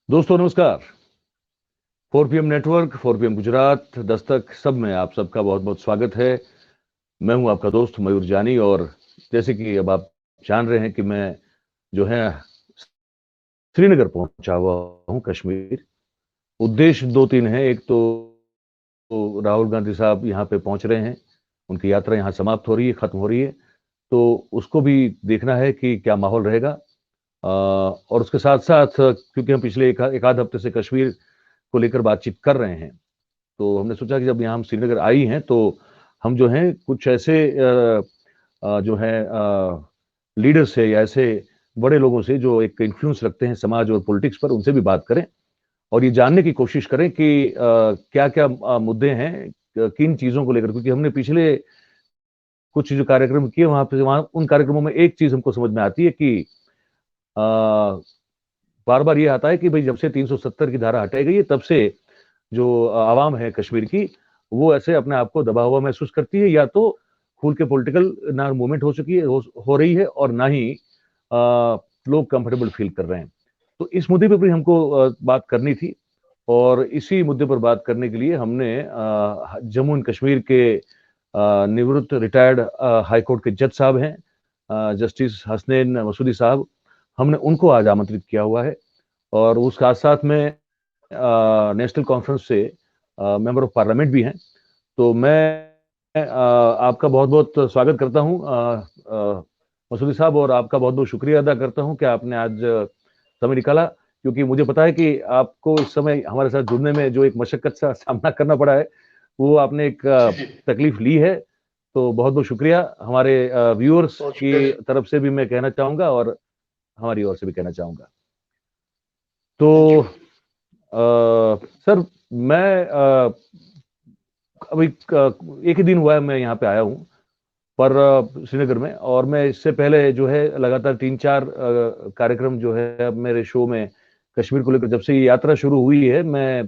दोस्तों नमस्कार। 4 PM network, 4 PM Gujarat, Dastak सब में आप सबका बहुत बहुत स्वागत है। मैं हूं आपका दोस्त मयूर जानी और जैसे कि अब आप जान रहे हैं कि मैं जो है श्रीनगर पहुंचा हुआ हूं, कश्मीर। उद्देश्य दो तीन हैं। एक तो राहुल गांधी साहब यहाँ पे पहुंच रहे हैं, उनकी यात्रा यहाँ समाप्त हो रही है, खत्म हो रही है, तो उसको भी देखना है कि क्या माहौल रहेगा। और उसके साथ साथ क्योंकि हम पिछले एक आध हफ्ते से कश्मीर को लेकर बातचीत कर रहे हैं, तो हमने सोचा कि जब यहाँ हम श्रीनगर आई हैं तो हम जो हैं कुछ ऐसे जो है लीडर्स है या ऐसे बड़े लोगों से जो एक इन्फ्लुएंस रखते हैं समाज और पॉलिटिक्स पर, उनसे भी बात करें और ये जानने की कोशिश करें कि क्या क्या मुद्दे हैं, किन चीजों को लेकर। क्योंकि हमने पिछले कुछ जो कार्यक्रम किए वहां पे, वहां उन कार्यक्रमों में एक चीज हमको समझ में आती है कि बार बार ये आता है कि भाई जब से 370 की धारा हटाई गई है तब से जो आवाम है कश्मीर की, वो ऐसे अपने आप को दबा हुआ महसूस करती है, या तो खुल के पॉलिटिकल ना मूवमेंट हो चुकी है, हो रही है, और ना ही लोग कंफर्टेबल फील कर रहे हैं। तो इस मुद्दे पर भी हमको बात करनी थी और इसी मुद्दे पर बात करने के लिए हमने जम्मू एंड कश्मीर के निवृत्त रिटायर्ड हाईकोर्ट के जज साहब हैं, जस्टिस हसनैन मसूदी साहब, हमने उनको आज आमंत्रित किया हुआ है। और उस साथ साथ में नेशनल कॉन्फ्रेंस से मेंबर ऑफ पार्लियामेंट भी हैं। तो मैं आपका बहुत बहुत स्वागत करता हूं मसूदी साहब, और आपका बहुत बहुत शुक्रिया अदा करता हूं कि आपने आज समय निकाला। क्योंकि मुझे पता है कि आपको इस समय हमारे साथ जुड़ने में जो एक मशक्कत का सामना करना पड़ा है, वो आपने एक तकलीफ ली है। तो बहुत बहुत शुक्रिया हमारे व्यूअर्स की तरफ से भी मैं कहना चाहूंगा और हमारी ओर से भी कहना चाहूंगा। तो सर, मैं अभी एक ही दिन हुआ है मैं यहाँ पे आया हूँ, पर श्रीनगर में, और मैं इससे पहले जो है लगातार 3-4 कार्यक्रम जो है अब मेरे शो में कश्मीर को लेकर, जब से ये यात्रा शुरू हुई है, मैं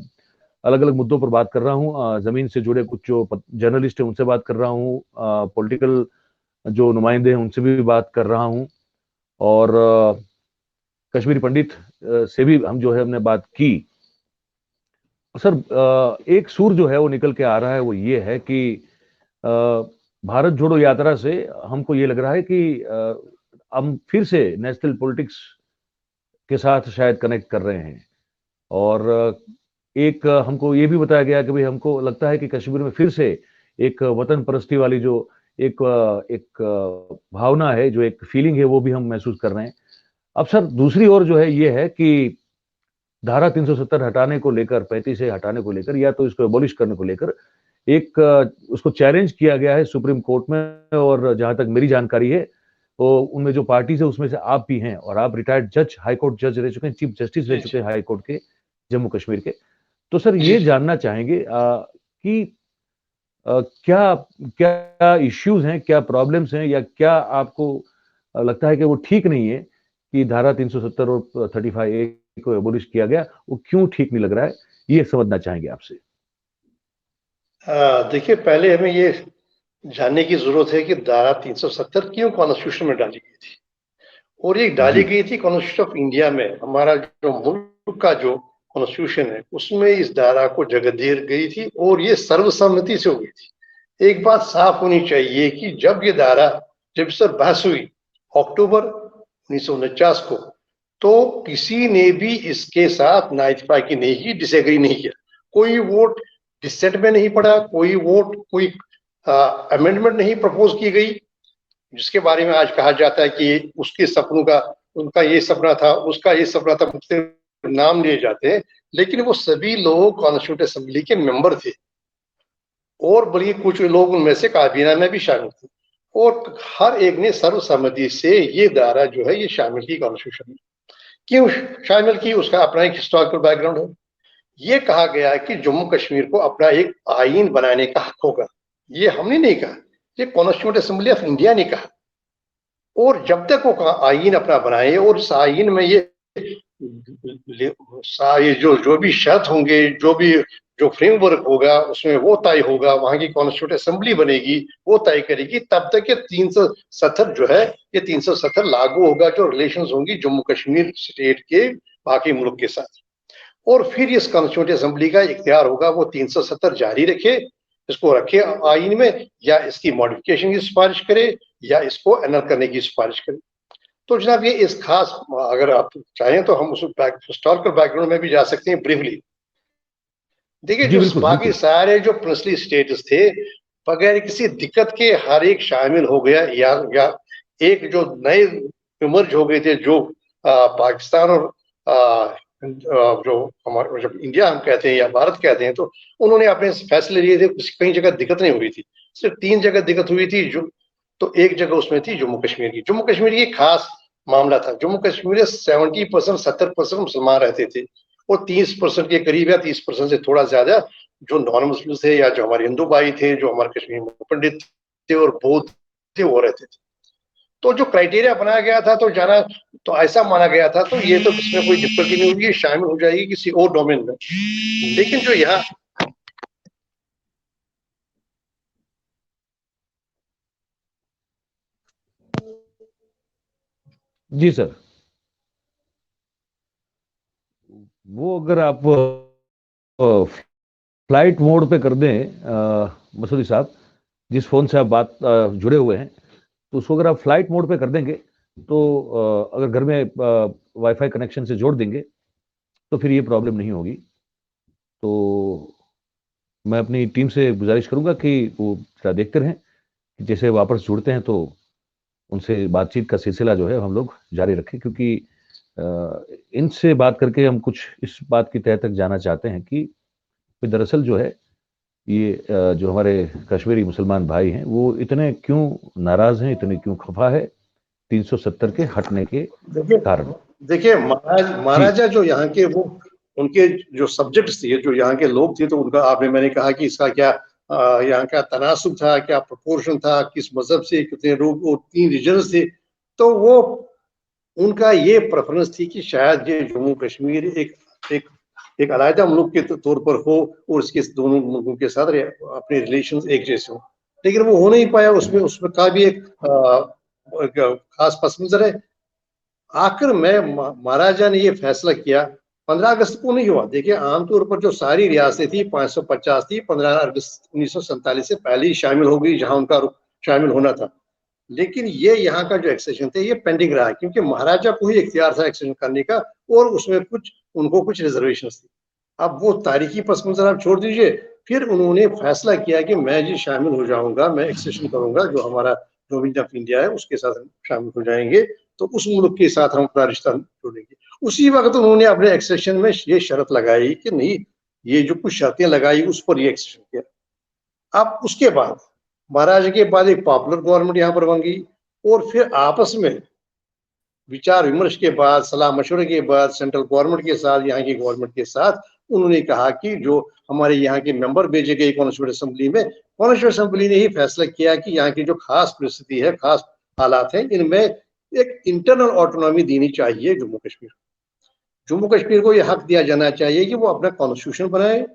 अलग अलग मुद्दों पर बात कर रहा हूँ। जमीन से जुड़े कुछ जो जर्नलिस्ट हैं उनसे बात कर रहा हूँ, पॉलिटिकल जो नुमाइंदे हैं उनसे भी बात कर रहा हूँ, और कश्मीरी पंडित से भी हम जो है हमने बात की। सर, एक सुर जो है वो निकल के आ रहा है, वो ये है कि भारत जोड़ो यात्रा से हमको ये लग रहा है कि हम फिर से नेशनल पॉलिटिक्स के साथ शायद कनेक्ट कर रहे हैं। और एक हमको ये भी बताया गया कि भाई हमको लगता है कि कश्मीर में फिर से एक वतन परस्ती वाली जो एक भावना है, जो एक फीलिंग है, वो भी हम महसूस कर रहे हैं। अब सर, दूसरी ओर जो है ये है कि धारा 370 हटाने को लेकर, 35 से हटाने को लेकर, या तो इसको एबॉलिश करने को लेकर एक उसको चैलेंज किया गया है सुप्रीम कोर्ट में। और जहां तक मेरी जानकारी है, तो उनमें जो पार्टीज है उसमें से आप भी हैं, और आप रिटायर्ड जज, हाई कोर्ट जज रह चुके हैं, चीफ जस्टिस रह चुके हैं हाई कोर्ट के, जम्मू कश्मीर के। तो सर, ये जानना चाहेंगे कि क्या क्या इश्यूज हैं, क्या प्रॉब्लम्स हैं, या क्या आपको लगता है कि वो ठीक नहीं है कि धारा 370 और 35A को एबोलिश किया गया, वो क्यों ठीक नहीं लग रहा है, ये समझना चाहेंगे आपसे। देखिए, पहले हमें ये जानने की जरूरत है कि धारा 370 क्यों कॉन्स्टिट्यूशन में डाली गई थी, और ये डाली गई थी कॉन्स्टिट्यूशन ऑफ इंडिया में। हमारा जो मुल्क का जो कॉन्स्टिट्यूशन है उसमें इस धारा को जगह दी गई थी, और ये सर्वसम्मति से हुई थी। एक बात साफ होनी चाहिए कि जब ये धारा, जब इस पर बहस हुई अक्टूबर 1949 को, तो किसी ने भी इसके साथ ना इत्तेफाकी नहीं की, डिसएग्री नहीं किया। कोई वोट डिसेंट में नहीं पड़ा, कोई वोट, कोई अमेंडमेंट नहीं प्रपोज की गई, जिसके बारे में आज कहा जाता है कि उसके सपनों का, उनका ये सपना था, उसका ये सपना था, मुख्तलिफ नाम लिए जाते हैं, लेकिन वो सभी लोग कॉन्स्टिट्यूंट असेंबली के मेंबर थे, और बल्कि कुछ लोग उनमें से काबीना में भी शामिल थे, और हर एक ने सर्वसम्मति से ये धारा जो है ये शामिल की कॉन्स्टिट्यूशन में। क्यों शामिल की, उसका अपना एक हिस्टोरिकल बैकग्राउंड है। ये कहा गया है कि जम्मू कश्मीर को अपना एक आईन बनाने का हक होगा। ये हमने नहीं कहा, ये कॉन्स्टिट्यूंट असेंबली ऑफ इंडिया ने कहा। और जब तक वो आईन अपना बनाए, और इस आईन में ये जो जो भी शर्त होंगे, जो फ्रेमवर्क होगा, उसमें वो तय होगा, वहां की कॉन्स्टिट्यूंट असेंबली बनेगी, वो तय करेगी, तब तक ये 370 जो है, ये 370 लागू होगा, जो रिलेशंस होंगी जम्मू कश्मीर स्टेट के बाकी मुल्क के साथ। और फिर इस कॉन्स्टिट्यूंट असेंबली का इख्तियार होगा वो 370 जारी रखे, इसको रखे आइन में, या इसकी मॉडिफिकेशन की सिफारिश करे, या इसको एनल करने की सिफारिश करे। तो जनाब ये इस खास, अगर आप चाहें तो हम उस हिस्टोरिकल बैकग्राउंड में भी जा सकते हैं ब्रीफली। देखिए जी जो बिल्कुल बाकी बिल्कुल। सारे जो प्रिंसली स्टेट्स थे बगैर किसी दिक्कत के हर एक शामिल हो गया, या एक जो नए इमर्ज हो गए थे, जो पाकिस्तान और जो हमारे जब इंडिया हम कहते हैं या भारत कहते हैं, तो उन्होंने अपने फैसले लिए थे। कई जगह दिक्कत नहीं हुई थी, सिर्फ 3 जगह दिक्कत हुई थी, जो तो एक जगह उसमें थी जम्मू कश्मीर की। जम्मू कश्मीर की खास मामला था, जम्मू कश्मीर में 70% 70% मुसलमान रहते थे, और 30% के करीब या 30% से थोड़ा ज्यादा जो नॉन मुस्लिम थे, या जो हमारे हिंदू भाई थे, जो हमारे कश्मीर में पंडित थे और बौद्ध थे, वो रहते थे। तो जो क्राइटेरिया बनाया गया था, तो जाना तो ऐसा माना गया था, तो ये तो इसमें कोई डिफिकल्टी नहीं होगी, शामिल हो जाएगी किसी और डोमेन में। लेकिन जो यहाँ जी सर। वो अगर आप फ्लाइट मोड पे कर दें, मसूदी साहब, जिस फोन से आप बात जुड़े हुए हैं, तो उसको अगर आप फ्लाइट मोड पे कर देंगे, तो अगर घर में वाईफाई कनेक्शन से जोड़ देंगे, तो फिर ये प्रॉब्लम नहीं होगी। तो मैं अपनी टीम से गुजारिश करूंगा कि वो जरा देखते रहें कि जैसे वापस जुड़ते हैं तो उनसे बातचीत का सिलसिला जो है हम लोग जारी रखें, क्योंकि इनसे बात करके हम कुछ इस बात की तह तक जाना चाहते हैं कि दरअसल जो है ये जो हमारे कश्मीरी मुसलमान भाई हैं वो इतने क्यों नाराज हैं, इतने क्यों खफा है 370 के हटने के देखिए कारण। देखिए जी महाराजा जो यहाँ के वो उनके जो सब्जेक्ट्स थे, जो यहाँ के लोग थे, तो उनका आपने मैंने कहा कि इसका क्या यहाँ का तनासुब था, क्या प्रोपोर्शन था, किस मजहब से कितने लोग, और 3 रीजन्स थे। तो वो उनका ये प्रेफरेंस थी कि शायद ये जम्मू कश्मीर एक एक एक अलग मुल्क के तौर पर हो, और इसके दोनों मुल्कों के साथ अपने रिलेशन एक जैसे हो। लेकिन वो हो नहीं पाया, उसमें उसमें का भी एक खास पस मंजर है। आखिर में महाराजा ने ये फैसला किया, 15 अगस्त को नहीं हुआ। देखिए आमतौर पर जो सारी रियासतें थी 550 थी, 15 अगस्त 1947 से पहले ही शामिल हो गई जहां उनका शामिल होना था। लेकिन ये यहाँ का जो एक्सेशन थे ये पेंडिंग रहा, क्योंकि महाराजा को ही इख्तियार था एक्सेशन करने का, और उसमें कुछ उनको कुछ रिजर्वेशन थी। अब वो तारीखी पस मंजर आप छोड़ दीजिए, फिर उन्होंने फैसला किया कि मैं जी शामिल हो जाऊंगा, मैं एक्सेशन करूंगा, जो हमारा गवर्नमेंट ऑफ इंडिया है उसके साथ शामिल हो जाएंगे, तो उस मुल्क के साथ हम अपना रिश्ता जोड़ेंगे। उसी वक्त उन्होंने अपने एक्सेशन में ये शर्त लगाई कि नहीं, ये जो कुछ शर्तें लगाई उस पर ये एक्सेशन किया। अब उसके बाद महाराजा के बाद एक पॉपुलर गवर्नमेंट यहाँ पर बन गई, और फिर आपस में विचार विमर्श के बाद, सलाह मशवरे के बाद, सेंट्रल गवर्नमेंट के साथ, यहाँ की गवर्नमेंट के साथ, उन्होंने कहा कि जो हमारे यहाँ के मेंबर भेजे गए कॉन्स्टिट्यूंट असेंबली में, कॉन्स्टिट्यूंट असेंबली ने ही फैसला किया कि यहाँ की जो खास परिस्थिति है, खास हालात हैं, इनमें एक इंटरनल ऑटोनॉमी देनी चाहिए जम्मू कश्मीर। जम्मू कश्मीर को यह हक दिया जाना चाहिए कि वो अपना कॉन्स्टिट्यूशन बनाए,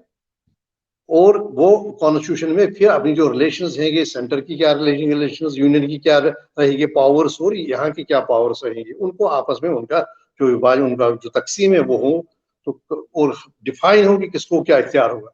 और वो कॉन्स्टिट्यूशन में फिर अपनी जो रिलेशंस हैं, सेंटर की क्या रिलेशंस, यूनियन की क्या रहेगी पावर्स, और यहाँ की क्या पावर्स रहेंगी, उनको आपस में उनका जो विभाजन, उनका जो तकसीम है वो हो, तो और डिफाइन हो कि किसको क्या इख्तियार होगा।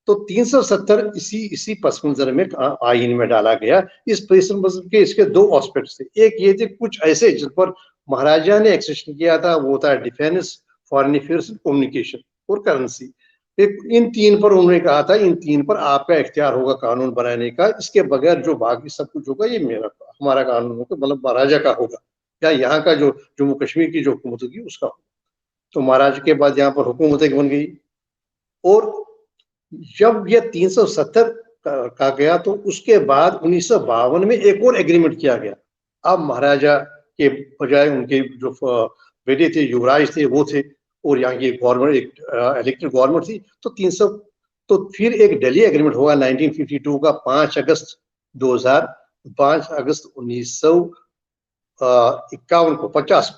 तो 370 इसी इसी पस मंजर में आइन में डाला गया। इस पस मंजर के इसके 2 एस्पेक्ट्स थे। एक ये थे कुछ ऐसे जिन पर महाराजा ने एक्सेशन किया था, वो था डिफेंस, फॉरेन अफेयर्स, कम्युनिकेशन और करेंसी। इन 3 पर उन्होंने कहा था, इन 3 पर आपका इख्तियार होगा कानून बनाने का, इसके बगैर जो बाकी सब कुछ होगा ये मेरा हमारा कानून होगा, मतलब महाराजा का होगा, या यहाँ का जो जम्मू कश्मीर की जो हुकूमत होगी उसका होगा। तो महाराजा के बाद यहाँ पर हुकूमत एक बन गई, और जब ये 370 का गया, तो उसके बाद 1952 में एक और एग्रीमेंट किया गया। अब महाराजा के बजाय उनके जो बेटे थे, युवराज थे, वो थे, और यहाँ की गवर्नमेंट एक इलेक्टेड गवर्नमेंट थी। तो 300 तो फिर एक दिल्ली एग्रीमेंट हुआ 1952 का, 5 अगस्त 2000, 5 अगस्त 1951 को, 50।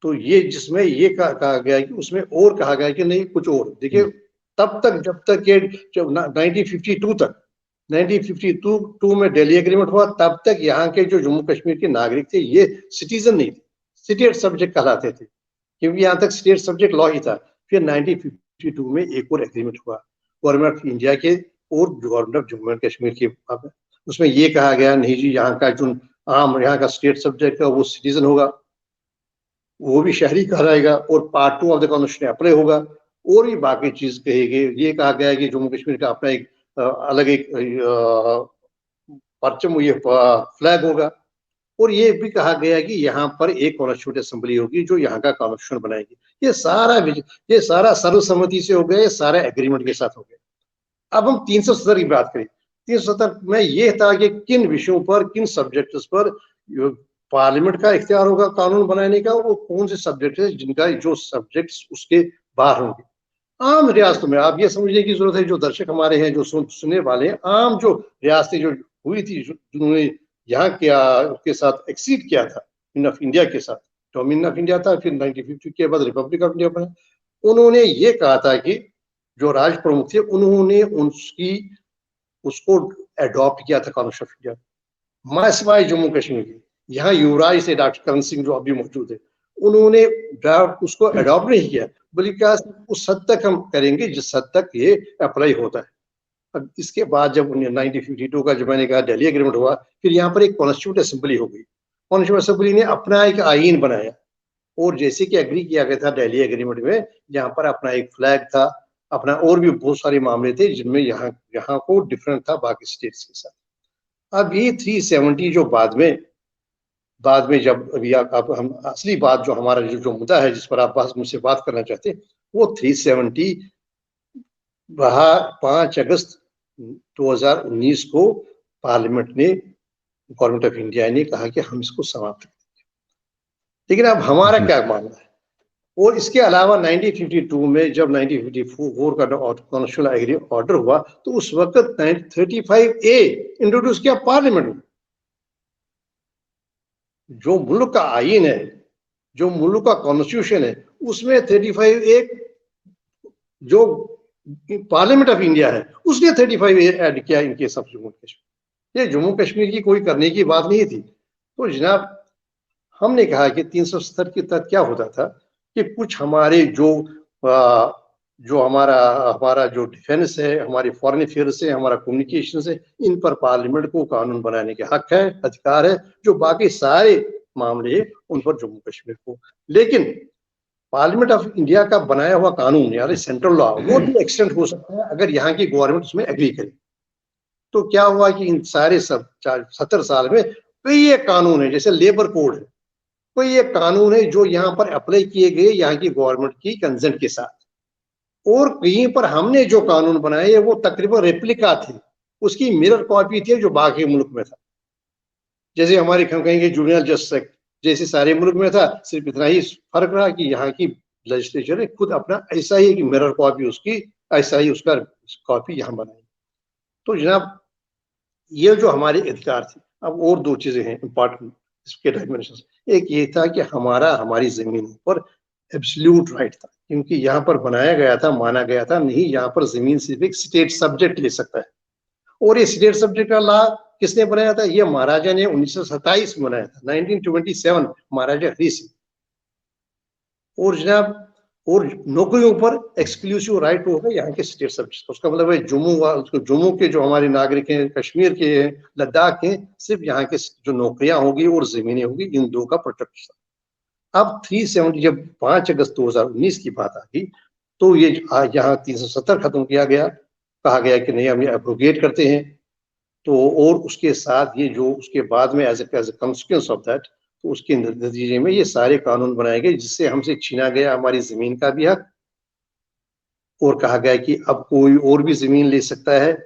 तो ये जिसमें ये कहा गया कि उसमें और कहा गया कि नहीं कुछ और। देखिए तब तक जब तक ये 1952 तक, 1952 में दिल्ली एग्रीमेंट हुआ, तब तक यहाँ के जो जम्मू कश्मीर के नागरिक थे ये सिटीजन नहीं थे, स्टेट सब्जेक्ट कहलाते थे, क्योंकि यहाँ तक स्टेट सब्जेक्ट लॉ ही था। फिर 1952 में एक और एग्रीमेंट हुआ गवर्नमेंट ऑफ इंडिया के और government of Jammu and Kashmir के। उसमें ये कहा गया नहीं जी यहाँ का जो आम यहाँ का स्टेट सब्जेक्ट है वो सिटीजन होगा, वो भी शहरी कहलाएगा और part 2 of the constitution apply होगा और भी बाकी चीज कही गई। ये कहा गया है कि जम्मू कश्मीर का अपना एक अलग एक परचम ये फ्लैग होगा और ये भी कहा गया है कि यहाँ पर एक कॉन्स्टिट्यूंट असेंबली होगी जो यहाँ का कॉन्स्टिट्यूशन बनाएगी। ये सारा सर्वसम्मति से हो गया, ये सारा एग्रीमेंट के साथ हो गया। अब हम 370 की बात करें। 370 में ये था कि किन विषयों पर, किन सब्जेक्ट्स पर पार्लियामेंट का इख्तियार होगा कानून बनाने का, वो कौन से सब्जेक्ट है जिनका जो सब्जेक्ट्स उसके बाहर होंगे। आम रियासतों में आप ये समझने की जरूरत है, जो दर्शक हमारे हैं, जो सुनने वाले हैं, आम जो रियासतें जो हुई थी, जिन्होंने यहाँ क्या उसके साथ एक्सीड किया था ऑफ इंडिया के साथ, डोमिनियन ऑफ इंडिया था, फिर 1950 के बाद रिपब्लिक ऑफ इंडिया बना। उन्होंने ये कहा था कि जो राज प्रमुख थे उन्होंने उसको एडॉप्ट किया था कॉन्स्टिट्यूशन ऑफ इंडिया। मैं सिवाय जम्मू कश्मीर की, यहाँ युवराज से डॉक्टर करण सिंह जो अभी मौजूद है, उन्होंने उसको एडॉप्ट नहीं किया, बल्कि उस हद तक हम करेंगे जिस हद तक ये अप्लाई होता है। अब इसके बाद जब 1952 का जब मैंने कहा दिल्ली एग्रीमेंट हुआ, फिर यहाँ पर एक कॉन्स्टिट्यूंट असेंबली हो गई। कॉन्स्टिट्यूंट असेंबली ने अपना एक आईन बनाया और जैसे कि एग्री किया गया था दिल्ली एग्रीमेंट में, यहाँ पर अपना एक फ्लैग था, अपना और भी बहुत सारे मामले थे जिनमें यहाँ को डिफरेंट था बाकी स्टेट्स के साथ। अब ये 370 जो बाद में जब अभी आप हम असली बात जो हमारा जो मुद्दा है जिस पर आप मुझसे बात करना चाहते हैं, वो 370 5 अगस्त 2019 को पार्लियामेंट ने, गवर्नमेंट ऑफ इंडिया ने कहा कि हम इसको समाप्त करेंगे। लेकिन अब हमारा क्या मामला है? और इसके अलावा 1952 में जब 1954 का कॉन्स्टिट्यूशनल ऑर्डर हुआ तो उस वक्त 35A इंट्रोड्यूस किया पार्लियामेंट में। जो मुल्क का आईन है, जो मुल्क का कॉन्स्टिट्यूशन है, उसमें 35A जो पार्लियामेंट ऑफ इंडिया है उसने 35A ऐड किया इनके सब जम्मू कश्मीर। ये जम्मू कश्मीर की कोई करने की बात नहीं थी। तो जनाब हमने कहा कि 370 के तहत क्या होता था कि कुछ हमारे जो हमारा जो डिफेंस है, हमारी फॉरेन अफेयर्स है, हमारा कम्युनिकेशन है, इन पर पार्लियामेंट को कानून बनाने के हक है, अधिकार है। जो बाकी सारे मामले उन पर जम्मू कश्मीर को। लेकिन पार्लियामेंट ऑफ इंडिया का बनाया हुआ कानून यानी सेंट्रल लॉ वो भी एक्सटेंड हो सकता है अगर यहाँ की गवर्नमेंट उसमें एग्री करे। तो क्या हुआ कि इन सारे 70 साल में कई एक कानून है, जैसे लेबर कोड है, कोई एक कानून है जो यहाँ पर अप्लाई किए गए यहाँ की गवर्नमेंट की कंसेंट के साथ, और कहीं पर हमने जो कानून बनाए वो तकरीबन रेप्लिका थे, उसकी मिरर कॉपी थी जो बाकी मुल्क में था। जैसे हमारे हम कहेंगे जूनियर जस्टिस एक्ट जैसे सारे मुल्क में था, सिर्फ इतना ही फर्क रहा कि यहाँ की लेजिस्लेचर ने खुद अपना ऐसा ही कि मिरर कॉपी उसकी ऐसा ही उसका कॉपी यहाँ बनाई। तो जनाब ये जो हमारे अधिकार थे। अब और दो चीजें हैं इंपॉर्टेंट इसके डायमेंशंस। एक ये था कि हमारी जमीन पर एब्सोल्यूट राइट था, क्योंकि यहाँ पर बनाया गया था, माना गया था नहीं यहाँ पर जमीन सिर्फ एक स्टेट सब्जेक्ट ले सकता है। और ये स्टेट सब्जेक्ट का लॉ किसने बनाया था? ये महाराजा ने 1927 में बनाया था, 1927 महाराजा हरी सिंह। और जनाब और नौकरियों पर एक्सक्लूसिव राइट होगा यहाँ के स्टेट सब्जेक्ट। उसका मतलब है जम्मू के जो हमारे नागरिक हैं, कश्मीर के हैं, लद्दाख के, सिर्फ यहाँ के जो नौकरियां होगी और जमीनें होगी, इन दो का प्रोटेक्शन। अब 370 जब 5 अगस्त 2019 की बात आ गई तो ये यहाँ 370 खत्म किया गया, कहा गया कि नहीं हम ये एब्रोगेट करते हैं। तो और उसके साथ ये जो उसके बाद में as a consequence of that, तो उसके नतीजे में ये सारे कानून बनाए गए जिससे हमसे छीना गया हमारी जमीन का भी हक, और कहा गया कि अब कोई और भी जमीन ले सकता है।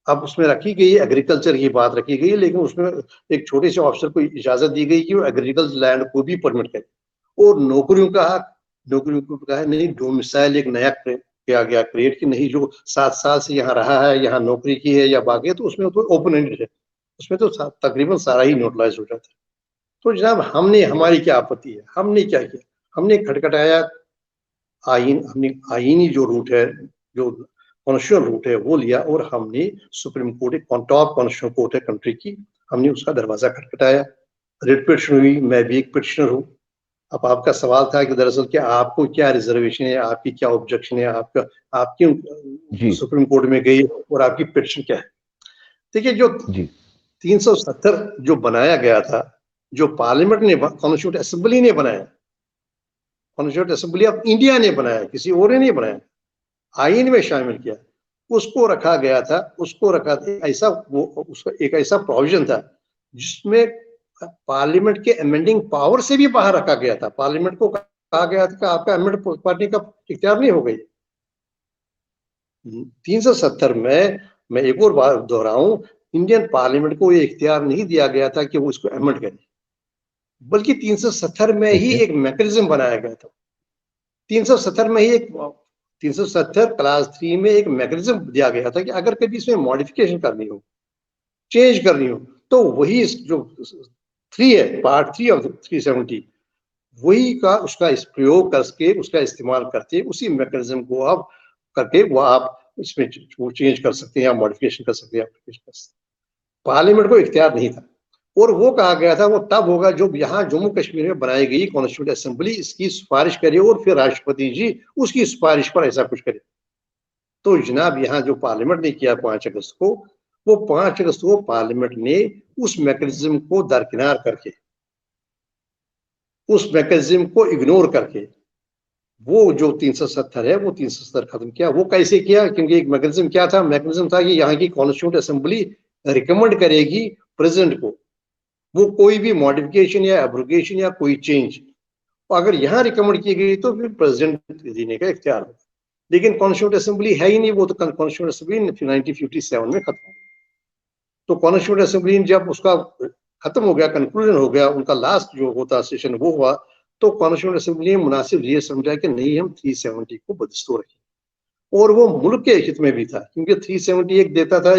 अब उसमें रखी गई एग्रीकल्चर की बात रखी गई, लेकिन उसमें एक छोटे से ऑफिसर को इजाजत दी गई कि वो एग्रीकल्चर लैंड को भी परमिट करे। और नौकरियों का हक, नौकरियों को कहा नहीं डोमिसाइल एक नया किया गया क्रिएट, कि नहीं जो 7 साल से यहाँ रहा है, यहाँ नौकरी की है या बाकी है, तो उसमें तो ओपन एंडेड है, उसमें तो तकरीबन सारा ही नोटलाइज हो जाता है। तो जनाब हमारी क्या आपत्ति है? हमने क्या किया? हमने खटखटाया आईन, हमने आईनी जो रूट है, जो कॉन्स्टिट्यूशनल रूट है वो लिया, और हमने सुप्रीम कोर्ट, एक टॉप कॉन्स्टिट्यूशनल कोर्ट है कंट्री की, हमने उसका दरवाजा खटखटाया। रिट पिटिशन हुई, मैं भी एक पिटिशनर हूँ, अब आपका सवाल था कि दरअसल कि आपको क्या रिजर्वेशन है, आपकी क्या ऑब्जेक्शन है, आपका आप क्यों जी सुप्रीम कोर्ट में गई और आपकी पिटीशन क्या है। देखिए, जो जी 370 जो बनाया गया था, जो पार्लियामेंट ने, कॉन्स्टिट्यूंट असेंबली ने बनाया, कॉन्स्टिट्यूंट असेंबली ऑफ इंडिया ने बनाया, किसी और ने नहीं बनाया, आईन में शामिल किया, उसको रखा गया था, उसको रखा ऐसा, वो उसका एक ऐसा प्रोविजन था जिसमें पार्लियामेंट के अमेंडिंग पावर से भी बाहर रखा गया था। पार्लियामेंट को कहा गया था कि आपका अमेंड करने का इख्तियार नहीं हो गई। 370 में मैं एक और बार दोहराऊं, इंडियन पार्लियामेंट को ये इख्तियार नहीं दिया गया था कि वो इसको अमेंड करे, बल्कि 370 में ही ओके एक मैकेनिज्म बनाया गया था। 370 में ही एक 370 क्लास 3 में एक मैकेनिज्म दिया गया था कि अगर कभी इसमें मॉडिफिकेशन करनी हो, चेंज करनी हो, तो वही जो 3 है, पार्ट 3 ऑफ 370, वही का उसका इस प्रयोग करके, उसका इस्तेमाल करके, उसी मैकेनिज्म को आप करके वो आप इसमें वो चेंज कर सकते हैं या मॉडिफिकेशन कर सकते हैं, एप्लीकेशन कर सकते हैं। पार्लियामेंट को इख्तियार नहीं था। और वो कहा गया था वो तब होगा जब यहाँ जम्मू कश्मीर में बनाई गई कॉन्स्टिट्यूंट असेंबली इसकी सिफारिश करे और फिर राष्ट्रपति जी उसकी सिफारिश पर ऐसा कुछ करे। तो जनाब यहाँ जो पार्लियामेंट ने किया 5 अगस्त को, वो 5 अगस्त को पार्लियामेंट ने उस मैकेनिज्म को दरकिनार करके, उस मैकेनिज्म को इग्नोर करके, वो जो 370 है वो 370 खत्म किया। वो कैसे किया? क्योंकि एक मैकेनिज्म क्या था, मैकेनिज्म था कि यहाँ की कॉन्स्टिट्यूंट असेंबली रिकमेंड करेगी प्रेसिडेंट को वो कोई भी मॉडिफिकेशन या एब्रोगेशन या कोई चेंज, अगर यहाँ रिकमेंड की गई तो फिर प्रेसिडेंट देने का इख्तियार होगा। लेकिन कॉन्स्टिट्यूंट असेंबली है ही नहीं, वो तो कॉन्स्टिट्यूंट असेंबली 1957 में खत्म हो गई। तो कॉन्स्टिट्यूंट असेंबली जब उसका खत्म हो गया, कंक्लूजन हो गया, उनका लास्ट जो होता सेशन वो हुआ, तो कॉन्स्टिट्यूंट असेंबली ने मुनासिब ये समझा कि नहीं, हम 370 को बदस्तूर रखें। और वो मुल्क के हित में भी था, क्योंकि 370 एक देता था,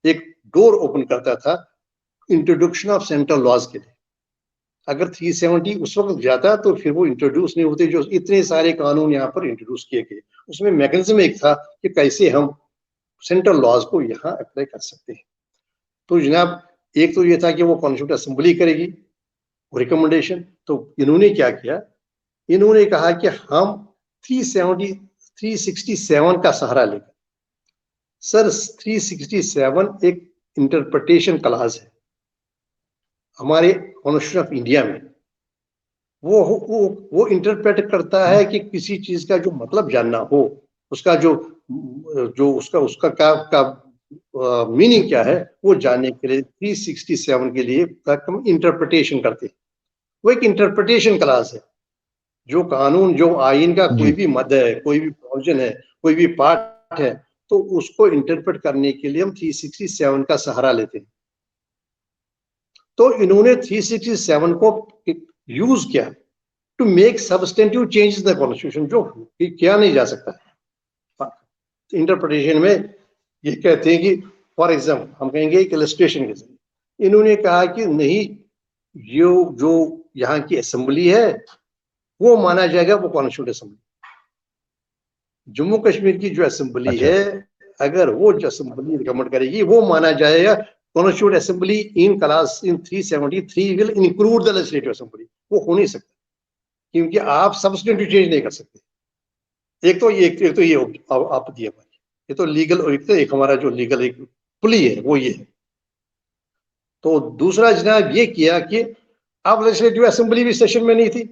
एक डोर ओपन करता था इंट्रोडक्शन ऑफ सेंट्रल लॉज के लिए। अगर 370 उस वक्त जाता तो फिर वो इंट्रोड्यूस नहीं होते, जो इतने सारे कानून यहाँ पर इंट्रोड्यूस किए गए। उसमें मैकेनिज्म एक था कि कैसे हम सेंट्रल लॉज को यहाँ अप्लाई कर सकते हैं। तो जनाब, एक तो ये था कि वो कॉन्स्टिट्यूंट असेंबली करेगी रिकमेंडेशन। तो इन्होंने क्या किया, इन्होंने कहा कि हम 367 का सहारा लेंगे। सर, 367 एक इंटरप्रिटेशन क्लास है हमारे कॉन्स्टिट्यूशन ऑफ इंडिया में। वो इंटरप्रेट करता है कि किसी चीज का जो मतलब जानना हो, उसका जो जो उसका उसका का मीनिंग क्या है, वो जानने के लिए 367 के लिए हम इंटरप्रिटेशन करते हैं। वो एक इंटरप्रिटेशन क्लास है। जो कानून, जो आइन का कोई जी भी मद है, कोई भी प्रोविजन है, कोई भी पार्ट है, तो उसको इंटरप्रेट करने के लिए हम 367 का सहारा लेते हैं। तो इन्होंने 367 को यूज किया to make substantive changes in the constitution, जो किया नहीं जा सकता। इंटरप्रिटेशन में ये कहते हैं कि फॉर एग्जाम्पल हम कहेंगे एक इलस्ट्रेशन के जरिए इन्होंने कहा कि नहीं, जो यहाँ की असेंबली है वो माना जाएगा वो कॉन्स्टिट्यूंट असेंबली। जम्मू कश्मीर की जो असेंबली अच्छा है, अगर वो जो असेंबली रिकमेंड करेगी वो माना जाएगा constituent assembly in class in 373 will include the legislative assembly. वो हो नहीं सकता, क्योंकि आप सब्सटेंटिव चेंज नहीं कर सकते। एक तो ये आपत्ति है हमारी, ये तो लीगल, एक हमारा जो लीगल एक पुली है वो ये है। तो दूसरा जनाब ये किया कि अब लेजिस्लेटिव असेंबली भी सेशन में नहीं थी।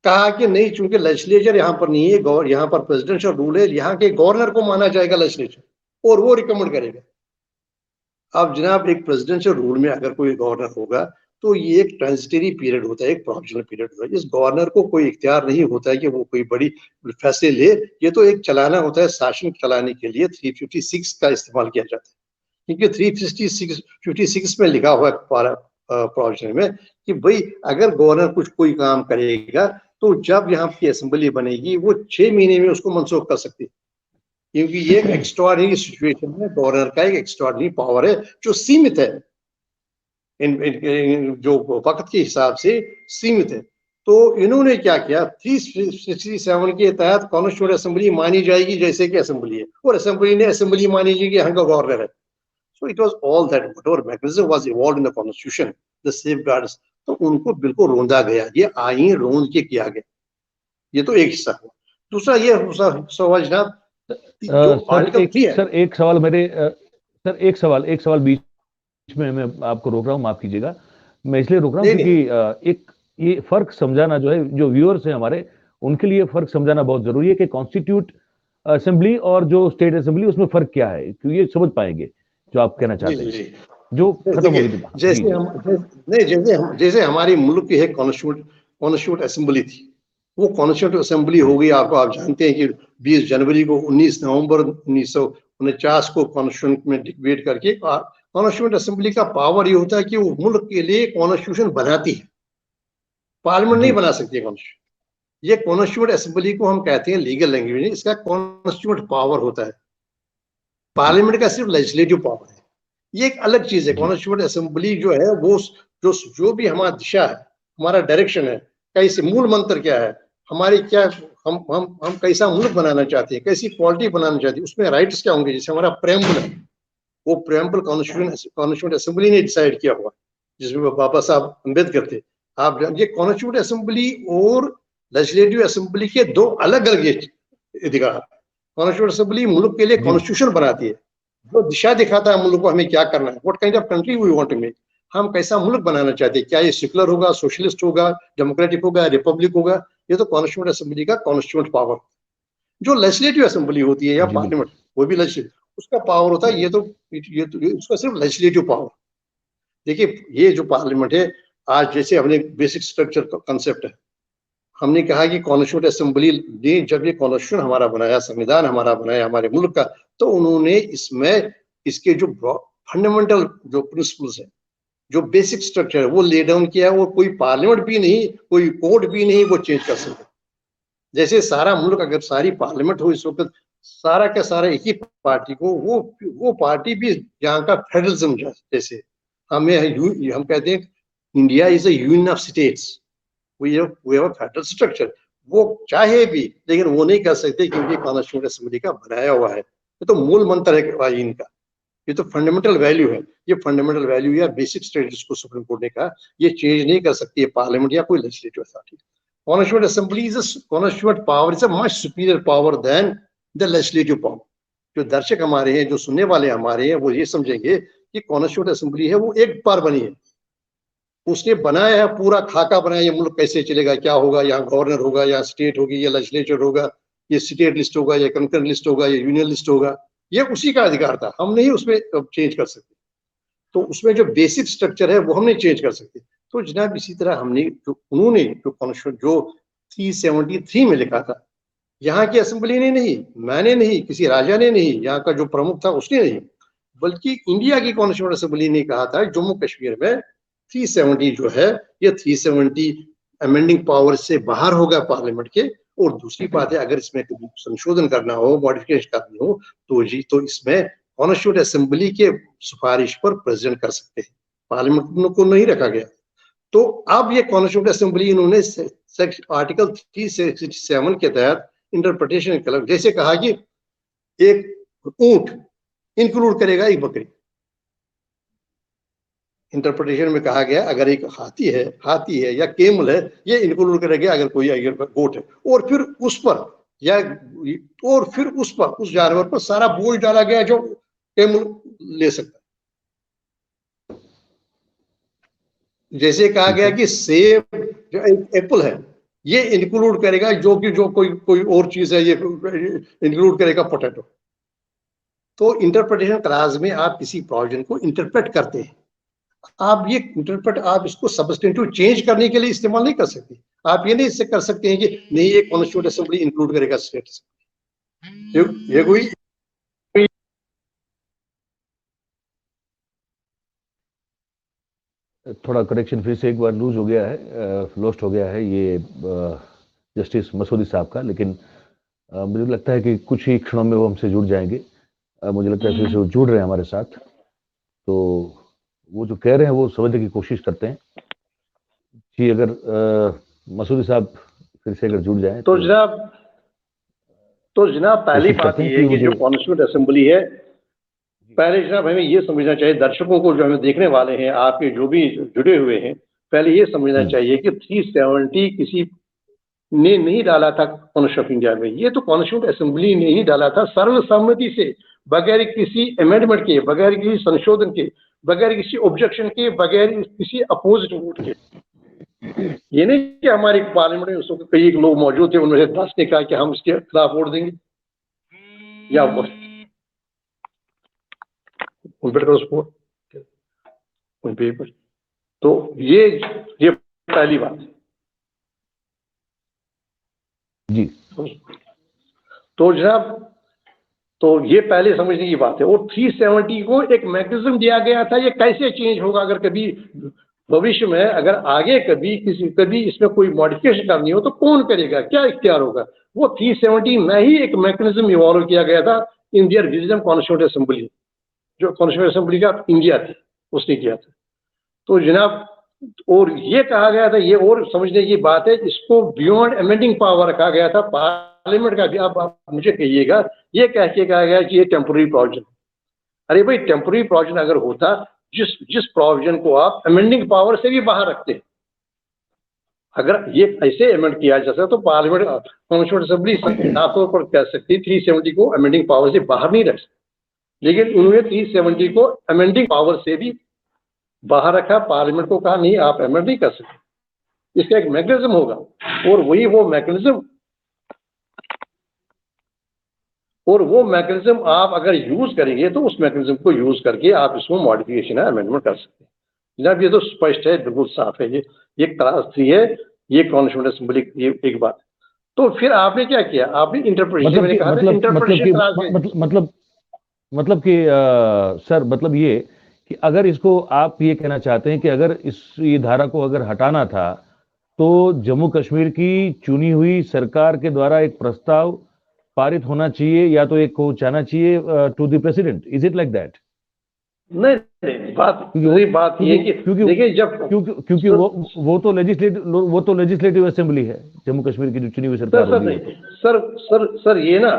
कहा कि नहीं, चूंकि लेजिस्लेचर यहाँ पर नहीं है, यहाँ पर प्रेसिडेंशियल रूल है, यहाँ के गवर्नर को माना जाएगा लेजिस्लेचर और वो रिकमेंड करेगा। अब जनाब, एक प्रेसिडेंशियल रूल में अगर कोई गवर्नर होगा तो ये एक ट्रांजिटरी पीरियड होता है, एक प्रोविजनल पीरियड होता है। इस गवर्नर को कोई इख्तियार नहीं होता है कि वो कोई बड़ी फैसले ले। ये तो एक चलाना होता है, शासन चलाने के लिए 356 का इस्तेमाल किया जाता है, क्योंकि 356 में लिखा हुआ है प्रोविजन में कि भाई अगर गवर्नर कुछ कोई काम करेगा तो जब यहाँ की असेंबली बनेगी वो 6 महीने में उसको मनसूख कर सकती है, क्योंकि ये एक एक्स्ट्राऑर्डिनरी सिचुएशन है। गवर्नर का एक एक्स्ट्राऑर्डिनरी पावर है जो सीमित है, जो वक्त के हिसाब से सीमित है। तो इन्होंने क्या किया, 367 के तहत कॉन्स्टिट्यूंट असेंबली मानी जाएगी जैसे कि असेंबली है, और असेंबली ने असेंबली मानी जाएगी यहाँ का गवर्नर है। So it was all that whatever mechanism was evolved in the constitution, the safeguards तो उनको बिल्कुल रोंदा गया, ये आईन रोंद के किया गया। ये तो एक हिस्सा हुआ। दूसरा ये हिस्सा हुआ जनाब, जो आर्टिकल 3 है। सर एक सवाल मेरे सर एक सवाल बीच में मैं आपको रोक रहा हूँ, माफ कीजिएगा। मैं इसलिए रोक रहा हूँ नहीं क्योंकि एक ये फर्क समझाना जो है, जो व्यूअर्स हैं हमारे, उनके लिए फर्क समझाना बहुत जरूरी है कि कॉन्स्टिट्यूट असेंबली और जो स्टेट असेंबली, उसमें फर्क क्या है, क्योंकि ये समझ पाएंगे जो आप कहना जी चाहते जी हैं, जी जो खत्म देखिए, होगी तो। जी जैसे जी। हम नहीं जैसे हमारी मुल्क की है कॉन्स्टिट्यूट असेंबली थी, वो कॉन्स्टिट्यूट असेंबली जी हो गई। आपको आप जानते हैं कि 20 जनवरी को 19 नवंबर 1949 को कॉन्स्टिट्यूशन में डिबेट करके कॉन्स्टिट्यूट असेंबली का पावर ये होता है कि वो मुल्क के लिए कॉन्स्टिट्यूशन बनाती है, पार्लियामेंट नहीं जी बना सकती है कॉन्स्टिट्यूशन। ये कॉन्स्टिट्यूट असेंबली को हम कहते हैं लीगल लैंग्वेज में, इसका कॉन्स्टिट्यूट पावर होता है, जी पार्लियामेंट का सिर्फ लेजिस्लेटिव पावर है। ये एक अलग चीज है। जी कॉन्स्टिट्यूट असेंबली जो है वो जो भी हमारा दिशा है, हमारा डायरेक्शन है, कैसे मूल मंत्र क्या है, हमारी क्या, हम कैसा मुल्क बनाना चाहते हैं, कैसी पॉलिटी बनाना चाहते हैं, उसमें राइट्स क्या होंगे। जैसे हमारा प्रेम्बल है, वो प्रेम्बल कॉन्स्टिट्यूट असेंबली ने डिसाइड किया हुआ, जिसमें बाबा साहब अम्बेडकर थे। आप ये कॉन्स्टिट्यूट असेंबली और लेजिस्लेटिव असेंबली के दो अलग अलग अधिकार। कॉन्स्टिट्यूट असेंबली मुल्क के लिए जी कॉन्स्टिट्यूशन बनाती है, जो दिशा दिखाता है मुल्क को हमें क्या करना है, what kind of country we want to make, हम कैसा मुल्क बनाना चाहते हैं, क्या ये सेकुलर होगा, सोशलिस्ट होगा, डेमोक्रेटिक होगा, रिपब्लिक होगा। ये तो कॉन्स्टिट्यूट असेंबली का कॉन्स्टिट्यूट पावर। जो लेजिस्लेटिव असेंबली होती है या जी बिल्कुल। पार्लियामेंट, वो भी लेजिस्लेटिव, उसका पावर होता है। ये उसका सिर्फ लेजिस्लेटिव पावर। देखिए, ये जो पार्लियामेंट है, आज जैसे हमने बेसिक स्ट्रक्चर कंसेप्ट है, हमने कहा कि कॉन्स्टिट्यूट असेंबली ने जब ये कॉन्स्टिट्यूशन हमारा बनाया, संविधान हमारा बनाया हमारे मुल्क का, तो उन्होंने इसमें इसके जो फंडामेंटल जो प्रिंसिपल्स है, जो बेसिक स्ट्रक्चर है, वो ले डाउन किया है। वो कोई पार्लियामेंट भी नहीं, कोई कोर्ट भी नहीं वो चेंज कर सकते। जैसे सारा मुल्क, अगर सारी पार्लियामेंट हो इस वक्त, सारा का सारा एक ही पार्टी को, वो पार्टी भी यहाँ का फेडरलिज्म, जैसे हम कहते हैं India is a union of states, we have a federal structure. वो चाहे भी, लेकिन वो नहीं कर सकते क्योंकि कॉन्स्टिट्यूशन असेंबली का बनाया हुआ है। ये तो मूल मंत्र है इनका, ये तो फंडामेंटल वैल्यू है। ये फंडामेंटल वैल्यू या बेसिक स्टैंडर्ड्स को सुप्रीम कोर्ट ने कहा ये चेंज नहीं कर सकती है पार्लियामेंट या कोई legislative authority. Constituent assembly constituent power is a much superior power than the legislative power. जो दर्शक हमारे हैं, जो सुनने वाले हमारे हैं, वो ये समझेंगे कि कॉन्स्टिट्यूट असेंबली है वो एक बार बनी है, उसने बनाया है, पूरा खाका बनाया, ये मुल्क कैसे चलेगा, क्या होगा, यहाँ गवर्नर होगा, यहाँ स्टेट होगी, या लेजिस्लेचर होगा, ये स्टेट लिस्ट होगा, या कंकरेंट लिस्ट होगा, या यूनियन लिस्ट होगा। ये उसी का अधिकार था, हम नहीं उसमें चेंज कर सकते। तो उसमें जो बेसिक स्ट्रक्चर है वो हम नहीं चेंज कर सकते। तो जनाब इसी तरह हमने उन्होंने जो कॉन्स्टिट्यूशन जो 373 में लिखा था, यहाँ की असेंबली ने नहीं, मैंने नहीं, किसी राजा ने नहीं, यहाँ का जो प्रमुख था उसने नहीं, बल्कि इंडिया की कॉन्स्टिट्यूशन असेंबली ने कहा था जम्मू कश्मीर में 370 जो है, ये 370 अमेंडिंग पावर से बाहर होगा पार्लियामेंट के। और दूसरी बात है, अगर इसमें कभी संशोधन करना हो, मॉडिफिकेशन करनी हो, तो इसमें कॉन्स्टिट्यूट असेंबली के सिफारिश पर प्रेसिडेंट कर सकते हैं, पार्लियामेंट को नहीं रखा गया। तो अब ये कॉन्स्टिट्यूट असेंबली इन्होंने आर्टिकल 367 के तहत इंटरप्रिटेशन कर, जैसे कहा कि एक ऊंट इंक्लूड करेगा एक बकरी। इंटरप्रिटेशन में कहा गया अगर एक हाथी है या केमल है, ये इंक्लूड करेगा अगर कोई गोट है। और फिर उस पर या और फिर उस जानवर पर सारा बोझ डाला गया जो केमल ले सकता है। जैसे कहा ठीक गया है। कि सेब जो एप्पल है, ये इंक्लूड करेगा, जो कोई और चीज है, ये इंक्लूड करेगा पोटैटो। तो इंटरप्रिटेशन क्लास में आप किसी प्रोविजन को इंटरप्रेट करते हैं, आप ये इंटरप्रेट, आप इसको सब्स्टेंटिव चेंज करने के लिए इस्तेमाल नहीं कर सकते। आप ये नहीं कर सकते हैं कि नहीं ये कॉन्स्टिट्यूट असेंबली इंक्लूड करेगा स्टेट। ये कोई थोड़ा करेक्शन फिर से एक बार लूज हो गया है, लॉस्ट हो गया है ये जस्टिस मसूदी साहब का, लेकिन मुझे लगता है कि कुछ ही क्षणों में वो हमसे जुड़ जाएंगे। मुझे लगता है फिर से वो जुड़ रहे हैं हमारे साथ, तो वो जो कह रहे हैं वो समझने की कोशिश करते हैं कि अगर मसूदी साहब फिर से अगर जुड़ जाए तो जनाब पहली कोशिश बात करते हैं ये कि है वो कि जो कॉन्स्टिट्यूट असेंबली है, पहले जनाब हमें ये समझना चाहिए, दर्शकों को जो हमें देखने वाले हैं, आपके जो भी जुड़े हुए हैं, पहले ये समझना चाहिए कि 370 किसी ने नहीं डाला था कॉन्स्टिट्यूशन ऑफ इंडिया में, ये तो कॉन्स्टिट्यूंट असेंबली ने ही डाला था सर्वसम्मति से, बगैर किसी अमेंडमेंट के, बगैर किसी संशोधन के, बगैर किसी ऑब्जेक्शन के, बगैर किसी अपोजिट वोट के। ये नहीं कि हमारे पार्लियामेंट में उसको कई लोग मौजूद थे, उन्होंने 10 ने कहा कि हम इसके खिलाफ वोट देंगे या पेपर। तो ये पहली बात है जी। तो जनाब, तो ये पहले समझने की बात है। और 370 को एक मैकेनिज्म दिया गया था, ये कैसे चेंज होगा अगर कभी भविष्य में, अगर आगे कभी इसमें कोई मॉडिफिकेशन करनी हो तो कौन करेगा, क्या इख्तियार होगा। वो 370 में ही एक मैकेनिज्म इवॉल्व किया गया था इन दियर विजडम कॉन्स्टिट्यूंट असेंबली, जो कॉन्स्टिट्यूंट असेंबली का इंडिया थी उसने किया था। तो जनाब, और ये कहा गया था, ये और समझने की बात है, इसको बियॉन्ड अमेंडिंग पावर रखा गया था पार्लियामेंट का भी। आप मुझे कहिएगा, ये कह के कहा गया कि ये टेम्पोररी प्रोविजन। अरे भाई, टेम्पोररी प्रोविजन अगर होता, जिस प्रोविजन को आप अमेंडिंग पावर से भी बाहर रखते, अगर ये ऐसे अमेंड किया जाता तो पार्लियामेंट कॉन्स्टिट्यूंट असेंबली साफ तौर पर कह सकती 370 को अमेंडिंग पावर से बाहर नहीं रख सकती, लेकिन उन्होंने 370 को अमेंडिंग पावर से भी बाहर रखा। पार्लियामेंट को कहा नहीं, आप अमेंड नहीं कर सकते, इसका एक मैकेनिज्म होगा। और वो मैकेनिज्म आप अगर यूज करेंगे तो उस मैकेनिज्म को यूज करके आप इसमें मॉडिफिकेशन है, अमेंडमेंट कर सकते हैं। जनाब, ये तो स्पष्ट है, बिल्कुल साफ है। ये क्लास 3 है, ये कॉन्स्टिट्यूंट असेंबली, ये एक बात। तो फिर आपने क्या किया, आपने इंटरप्रिटेशन, मैंने कहा था इंटरप्रिटेशन, मतलब कि सर, मतलब ये कि अगर इसको आप ये कहना चाहते हैं कि अगर ये धारा को अगर हटाना था तो जम्मू कश्मीर की चुनी हुई सरकार के द्वारा एक प्रस्ताव पारित होना चाहिए, या तो एक को जाना चाहिए to the president. Is it like that? नहीं, बात ये कि देखिए, क्योंकि वो तो लेजिस्लेटिव असेंबली है जम्मू कश्मीर की जो चुनी हुई सरकार होगी। सर ये ना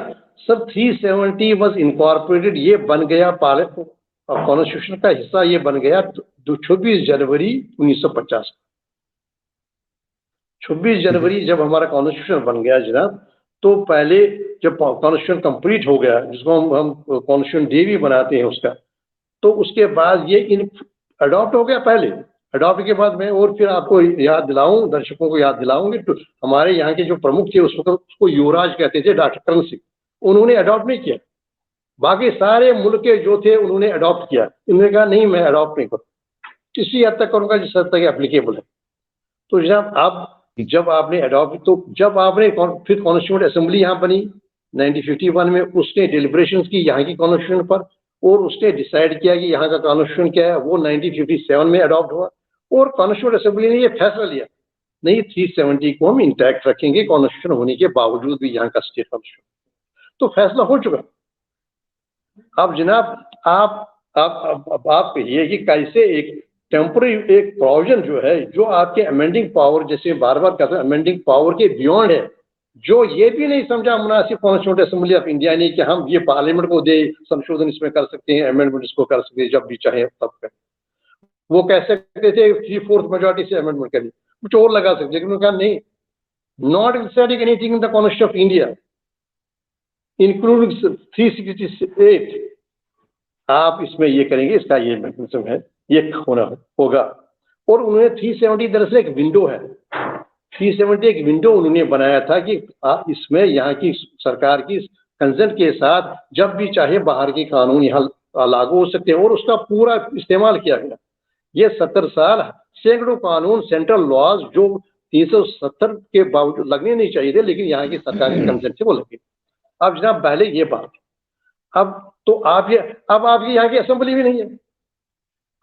सर 370 वाज इनकॉर्पोरेटेड, ये बन गया कॉन्स्टिट्यूशन का हिस्सा, ये बन गया 26 जनवरी 1950। 26 जनवरी जब हमारा कॉन्स्टिट्यूशन बन गया जनाब, तो पहले जब कॉन्स्टिट्यूशन कंप्लीट हो गया, जिसको हम कॉन्स्टिट्यूशन डे भी बनाते हैं उसका, तो उसके बाद ये अडॉप्ट हो गया। पहले अडॉप्ट के बाद में, और फिर आपको याद दिलाऊं, दर्शकों को याद दिलाऊंगी, तो हमारे यहाँ के जो प्रमुख थे उस वक्त, उसको युवराज कहते थे, डॉक्टर करण सिंह, उन्होंने अडॉप्ट नहीं किया। बाकी सारे मुल्क के जो थे उन्होंने अडॉप्ट किया। इन्होंने कहा नहीं, मैं अडॉप्ट नहीं करूँ, इसी हद तक करूँगा जिस हद तक एप्लीकेबल है। तो जनाब, आप जब आपने अडॉप्ट, तो जब आपने फिर कॉन्स्टिट्यूंट असेंबली यहाँ बनी 1951 में, उसने डिलिब्रेशंस की यहाँ की कॉन्स्टिट्यूशन पर, और उसने डिसाइड किया कि यहाँ का कॉन्स्टिट्यूशन क्या है, वो 1957 में अडॉप्ट हुआ। और कॉन्स्टिट्यूंट असेंबली ने ये फैसला लिया, नहीं 370 को हम इंटैक्ट रखेंगे कॉन्स्टिट्यूशन होने के बावजूद भी यहाँ का स्टेट कॉन्स्टिट्यूशन। तो फैसला हो चुका। अब जनाब, आप कहिए कि कैसे एक टेम्पोररी एक प्रोविजन जो है, जो आपके अमेंडिंग पावर, जैसे बार बार कहते हैं, अमेंडिंग पावर के बियॉन्ड है, जो ये भी नहीं समझा मुनासिब कॉन्स्टिट्यूंट असेंबली ऑफ इंडिया ने कि हम ये पार्लियामेंट को दे, संशोधन इसमें कर सकते हैं, अमेंडमेंट इसको कर सकते हैं, जब भी चाहे तब करें। वो कह सकते थे 3/4 मेजॉरिटी से अमेंडमेंट करिए, कुछ और लगा सकते, लेकिन उन्होंने कहा नहीं, not deciding anything in the constitution of India including 368, आप इसमें ये करेंगे, इसका ये मैकेनिज्म है, ये होगा। और उन्होंने 370 दरअसल एक विंडो है, 370 एक विंडो उन्होंने बनाया था कि इसमें यहाँ की सरकार की कंसेंट के साथ जब भी चाहे बाहर के कानून यहाँ लागू हो सकते हैं, और उसका पूरा इस्तेमाल किया गया। ये 70 साल सैकड़ों कानून, सेंट्रल लॉज जो 370 के बावजूद लगने नहीं चाहिए थे, लेकिन यहाँ की सरकार की कंसेंट से वो लगे। अब जनाब, पहले ये बात, अब तो आपकी यहाँ की असेंबली भी नहीं है,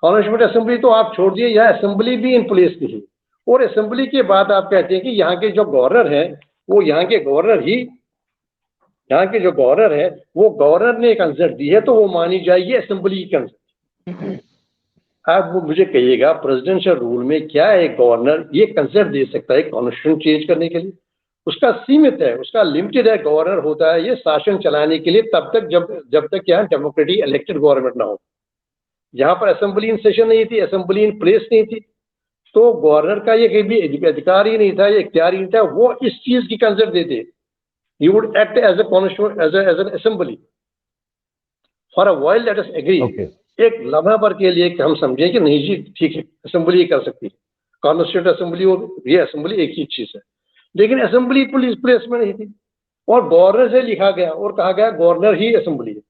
कॉन्स्टिट्यूंट असेंबली तो आप छोड़ दिए, यहाँ असेंबली भी इन प्लेस नहीं है। और असेंबली के बाद आप कहते हैं कि यहाँ के जो गवर्नर हैं, वो यहाँ के गवर्नर है, वो गवर्नर ने कंसेंट दी है, तो वो मानी जाएगी असेंबली की कंसेंट। आप वो मुझे कहिएगा, प्रेसिडेंशियल रूल में क्या है, गवर्नर ये कंसेंट दे सकता है कॉन्स्टिट्यूशन चेंज करने के लिए? उसका सीमित है, उसका लिमिटेड है। गवर्नर होता है ये शासन चलाने के लिए तब तक जब तक क्या डेमोक्रेटिक इलेक्टेड गवर्नमेंट ना हो। यहाँ पर असेंबली इन सेशन नहीं थी, असेंबली इन प्लेस नहीं थी, तो गवर्नर का ये कहीं भी अधिकार ही नहीं था, ये इख्तियार ही नहीं था, वो इस चीज की कंसर्न देते। He would act as a constitution as an assembly for a while, let us agree. एक लम्हा भर के लिए कि हम समझे कि नहीं जी ठीक है, असेंबली कर सकती है, कॉन्स्टिट्यूट असेंबली और ये असेंबली एक ही चीज है। लेकिन असेंबली पुलिस प्लेस में नहीं थी और गवर्नर से लिखा गया और कहा गया गवर्नर ही असेंबली है।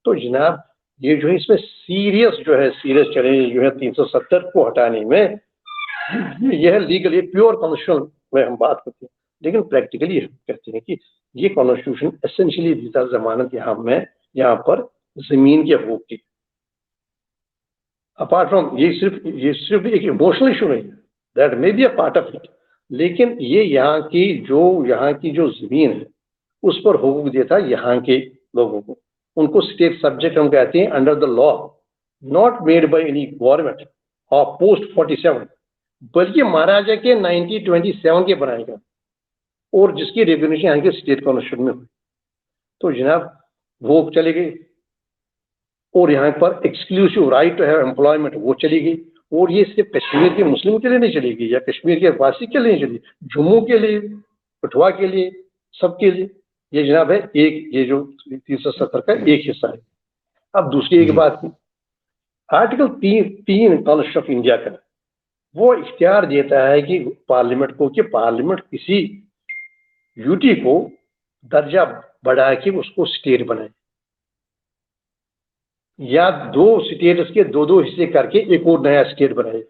तो जनाब ये जो है इसमें सीरियस चैलेंज जो है 370 को हटाने में, यह लीगल, ये प्योर कॉन्स्टिट्यूशन में हम बात करते हैं। लेकिन प्रैक्टिकली हम कहते हैं कि ये कॉन्स्टिट्यूशन एसेंशियली देता जमानत यहाँ पर जमीन के हकूक की। अपार्ट फ्रॉम ये सिर्फ एक इमोशनल इशू नहीं है, that may be a part of it, लेकिन ये यहाँ की जो जमीन है उस पर हकूक देता यहाँ के लोगों को। उनको स्टेट सब्जेक्ट हम कहते हैं under the law, not made by any government of post 47, बल्कि महाराजा के 1927 के बनाए गए और जिसकी रेगुलेशन यहाँ के स्टेट कॉन्स्टिट्यूशन में हुई। तो जनाब वो चले गए और यहाँ पर exclusive right to have employment वो चली गई। और ये सिर्फ कश्मीर के मुस्लिम के लिए नहीं चली गई या कश्मीर के वासी के लिए नहीं चली, जम्मू के लिए, कठुआ के लिए, सबके लिए। ये जनाब है एक, ये जो 370 का एक हिस्सा है। अब दूसरी एक बात की, आर्टिकल 3 कॉन्स्टिट्यूशन ऑफ इंडिया का वो इख्तियार देता है कि पार्लियामेंट को, कि पार्लियामेंट किसी यूटी को दर्जा बढ़ा के उसको स्टेट बनाए, या दो स्टेट्स के दो हिस्से करके एक और नया स्टेट बनाए,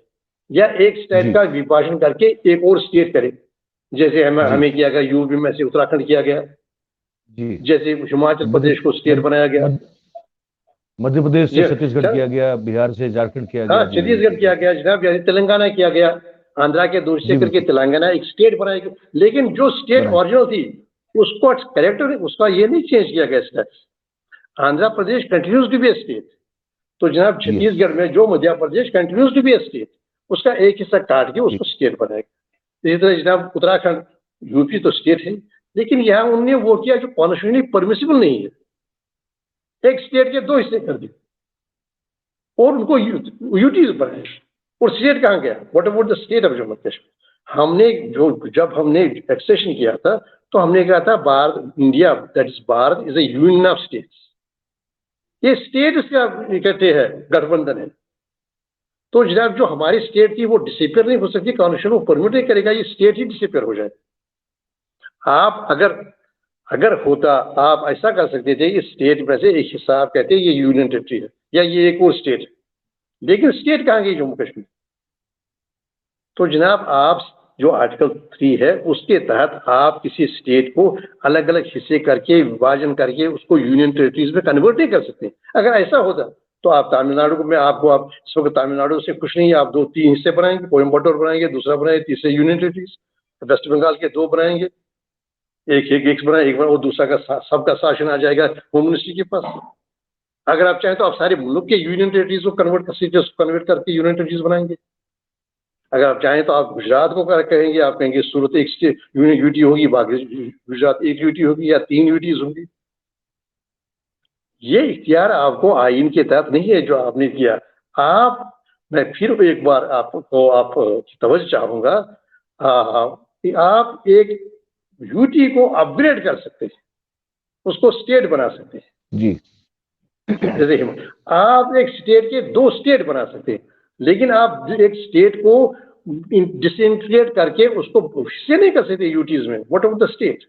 या एक स्टेट का विभाजन करके एक और स्टेट करे, जैसे हमें किया गया यूपी में से उत्तराखंड किया गया, जैसे हिमाचल प्रदेश को स्टेट बनाया गया, मध्य प्रदेश से छत्तीसगढ़ किया गया, बिहार से झारखंड किया गया, छत्तीसगढ़ किया गया जनाब, तेलंगाना किया गया, आंध्रा के दो हिस्से करके तेलंगाना एक स्टेट बनाया गया। लेकिन जो स्टेट ओरिजिनल थी उसको करेक्टर उसका ये नहीं चेंज किया गया status. Andhra Pradesh continues to be a state, तो जनाब छत्तीसगढ़ में जो Madhya Pradesh continues to be a state, उसका एक हिस्सा काट के उसको स्टेट बनाएगा। इसी तरह जनाब उत्तराखंड, यूपी तो स्टेट है, लेकिन यहाँ उन्होंने वो किया जो कॉन्स्टिट्यूशनली परमिसिबल नहीं है, एक स्टेट के दो हिस्से कर दिए और उनको यूटी बनाए। और स्टेट कहाँ गया? What about the state of Jammu Kashmir? जब हमने एक्सेशन किया था तो हमने कहा था Bharat, India that is Bharat is A union of states, ये स्टेट इसका इकट्ठे है, गठबंधन है। तो जनाब जो हमारी स्टेट थी वो डिसअपियर नहीं हो सकती, कॉन्स्टिट्यूशन वो परमिट नहीं करेगा ये स्टेट ही डिसअपियर हो जाए। आप अगर होता, आप ऐसा कर सकते थे, इस स्टेट में से एक हिस्सा आप कहते हैं ये यूनियन टेरिटरी है या ये एक और स्टेट है, लेकिन स्टेट कहाँ गई? जम्मू कश्मीर। तो जनाब आप जो आर्टिकल 3 है उसके तहत आप किसी स्टेट को अलग अलग हिस्से करके विभाजन करके उसको यूनियन टेरिटरीज में कन्वर्ट नहीं कर सकते। अगर ऐसा होता तो आप तमिलनाडु में आप इस वक्त तमिलनाडु से कुछ नहीं, आप 2-3 हिस्से बनाएंगे, कोयम्बटूर बनाएंगे, दूसरा बनाएंगे, तीसरे यूनियन टेरिटरीज, वेस्ट बंगाल के 2 बनाएंगे, एक बनाए और दूसरा का सबका शासन आ जाएगा होम मिनिस्ट्री के पास। अगर आप चाहें तो आप सारे मुल्क के यूनियन टेरिटरीज को कन्वर्ट करके यूनियन टेरिटरीज बनाएंगे। अगर आप चाहें तो आप गुजरात को कहेंगे, आप कहेंगे सूरत एक स्टेट यूटी होगी, बाकी गुजरात एक यूटी होगी या 3 यूटीज होंगी। ये इख्तियार आपको आइन के तहत नहीं है जो आपने किया। मैं फिर एक बार आपको तवज्जो चाहूंगा कि आप एक यूटी को अपग्रेड कर सकते हैं, उसको स्टेट बना सकते हैं जी। जैसे आप एक स्टेट के 2 स्टेट बना सकते हैं, लेकिन आप एक स्टेट को डिसइंटीग्रेट करके उसको हिस्से नहीं कर सकते यूटीज में। What about the state?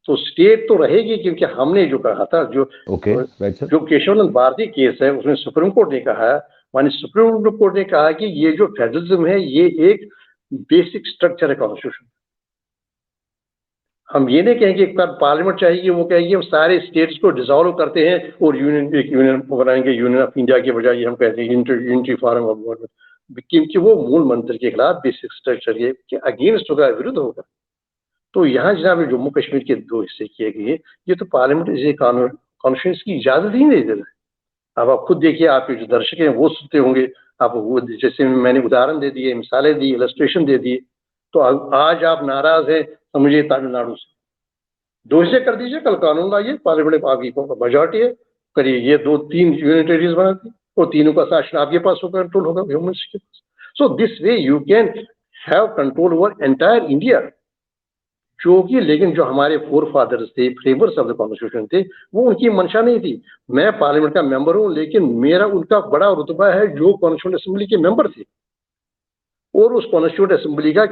तो स्टेट तो रहेगी, क्योंकि हमने जो कहा था, जो केशवानंद भारती केस है उसमें सुप्रीम कोर्ट ने कहा, माने सुप्रीम कोर्ट ने कहा कि ये जो फेडरलिज्म है ये एक बेसिक स्ट्रक्चर है कॉन्स्टिट्यूशन। हम ये नहीं कहेंगे पार्लियामेंट चाहिए, वो कहेंगे हम सारे स्टेट्स को डिसॉल्व करते हैं और एक यूनियन बनाएंगे, यूनियन ऑफ इंडिया के बजाय हम कहते हैं यूनिटी फॉर्म ऑफ गवर्नमेंट, क्योंकि वो मूल मंत्र के खिलाफ, बेसिक स्ट्रक्चर के अगेंस्ट होगा, विरुद्ध होगा। तो यहाँ जनाब जम्मू कश्मीर के 2 हिस्से किए गए, ये तो पार्लियामेंट इसे कॉन्फ्रेंस की इजाजत ही नहीं दे रहा। अब आप खुद देखिए, आपके जो दर्शक हैं वो सुनते होंगे, आप वो जैसे मैंने उदाहरण दे दिए, मिसालें दी, इलस्ट्रेशन दे दिए, तो आज आप नाराज हैं समझिए तमिलनाडु से, 2 हिस्से कर दीजिए, कल कानून लाइए, पार्लियामेंट आपकी मेजॉरिटी है, करिए, ये 2-3 यूनियन टेरिटरीज बनाती और तीनों का शासन आपके पास होगा, कंट्रोल होगा होम मिनिस्ट्री के पास। So this way you can have control over entire India, जो कि लेकिन जो हमारे फोर फादर्स थे, फ्रेमर्स ऑफ द कॉन्स्टिट्यूशन थे, वो उनकी मंशा नहीं थी। मैं पार्लियामेंट का मेंबर हूं, लेकिन मेरा उनका बड़ा रुतबा है जो कॉन्स्टिट्यूंट असेंबली के मेंबर थे, और उस कॉन्स्टिट्यूंट असेंबली का